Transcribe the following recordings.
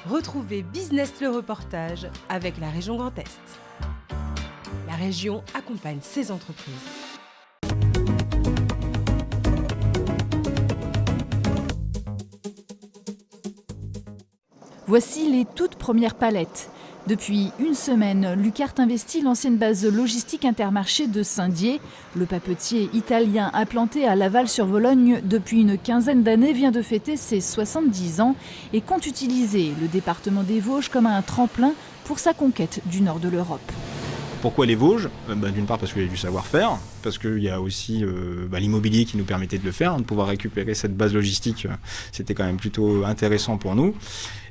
Retrouvez Business le reportage avec la région Grand Est. La région accompagne ses entreprises. Voici les toutes premières palettes. Depuis une semaine, Lucart investit l'ancienne base logistique Intermarché de Saint-Dié. Le papetier italien implanté à Laval-sur-Vologne depuis une quinzaine d'années vient de fêter ses 70 ans et compte utiliser le département des Vosges comme un tremplin pour sa conquête du nord de l'Europe. Pourquoi les Vosges ? D'une part parce qu'il y a du savoir-faire, parce qu'il y a aussi l'immobilier qui nous permettait de le faire, de pouvoir récupérer cette base logistique, c'était quand même plutôt intéressant pour nous.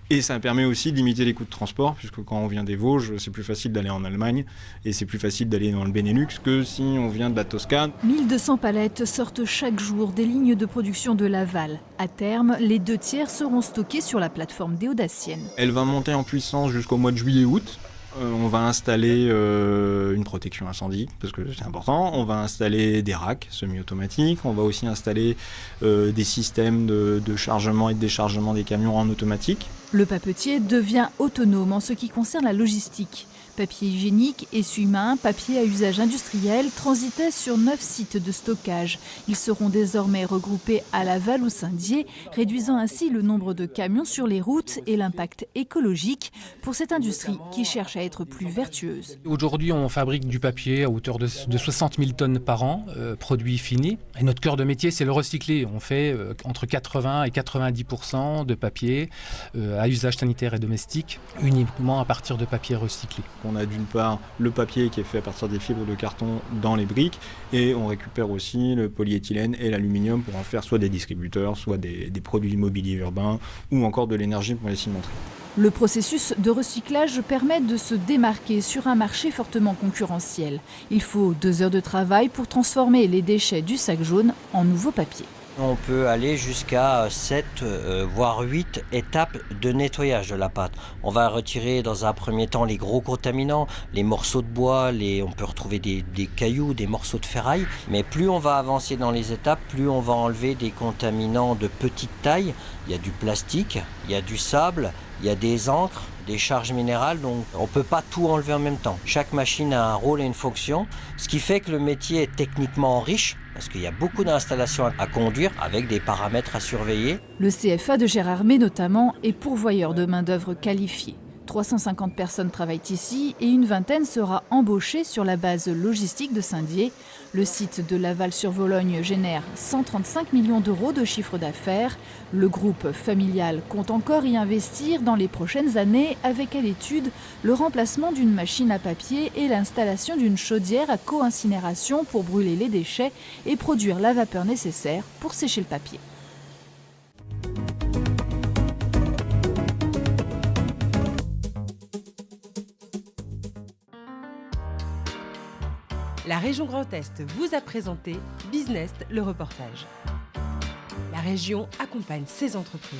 Et ça permet aussi de limiter les coûts de transport, puisque quand on vient des Vosges, c'est plus facile d'aller en Allemagne et c'est plus facile d'aller dans le Benelux que si on vient de la Toscane. 1200 palettes sortent chaque jour des lignes de production de Laval. À terme, les 2/3 seront stockés sur la plateforme des Audaciennes. Elle va monter en puissance jusqu'au mois de juillet-août. On va installer une protection incendie, parce que c'est important. On va installer des racks semi-automatiques. On va aussi installer des systèmes de chargement et de déchargement des camions en automatique. Le papetier devient autonome en ce qui concerne la logistique. Papier hygiénique, essuie-mains, papier à usage industriel transitaient sur 9 sites de stockage. Ils seront désormais regroupés à Laval ou Saint-Dié, réduisant ainsi le nombre de camions sur les routes et l'impact écologique pour cette industrie qui cherche à être plus vertueuse. Aujourd'hui, on fabrique du papier à hauteur de 60 000 tonnes par an, produit fini. Et notre cœur de métier, c'est le recycler. On fait entre 80 et 90% de papier à usage sanitaire et domestique, uniquement à partir de papier recyclé. On a d'une part le papier qui est fait à partir des fibres de carton dans les briques et on récupère aussi le polyéthylène et l'aluminium pour en faire soit des distributeurs, soit des produits immobiliers urbains ou encore de l'énergie pour les cimenteries. Le processus de recyclage permet de se démarquer sur un marché fortement concurrentiel. Il faut 2 heures de travail pour transformer les déchets du sac jaune en nouveau papier. On peut aller jusqu'à 7 voire 8 étapes de nettoyage de la pâte. On va retirer dans un premier temps les gros contaminants, les morceaux de bois, on peut retrouver des cailloux, des morceaux de ferraille. Mais plus on va avancer dans les étapes, plus on va enlever des contaminants de petite taille. Il y a du plastique, il y a du sable, il y a des encres, des charges minérales, donc on ne peut pas tout enlever en même temps. Chaque machine a un rôle et une fonction, ce qui fait que le métier est techniquement riche, parce qu'il y a beaucoup d'installations à conduire avec des paramètres à surveiller. Le CFA de Gérardmer notamment est pourvoyeur de main-d'œuvre qualifiée. 350 personnes travaillent ici et une vingtaine sera embauchée sur la base logistique de Saint-Dié. Le site de Laval-sur-Vologne génère 135 millions d'euros de chiffre d'affaires. Le groupe familial compte encore y investir dans les prochaines années avec à l'étude le remplacement d'une machine à papier et l'installation d'une chaudière à co-incinération pour brûler les déchets et produire la vapeur nécessaire pour sécher le papier. La région Grand Est vous a présenté Business le reportage. La région accompagne ses entreprises.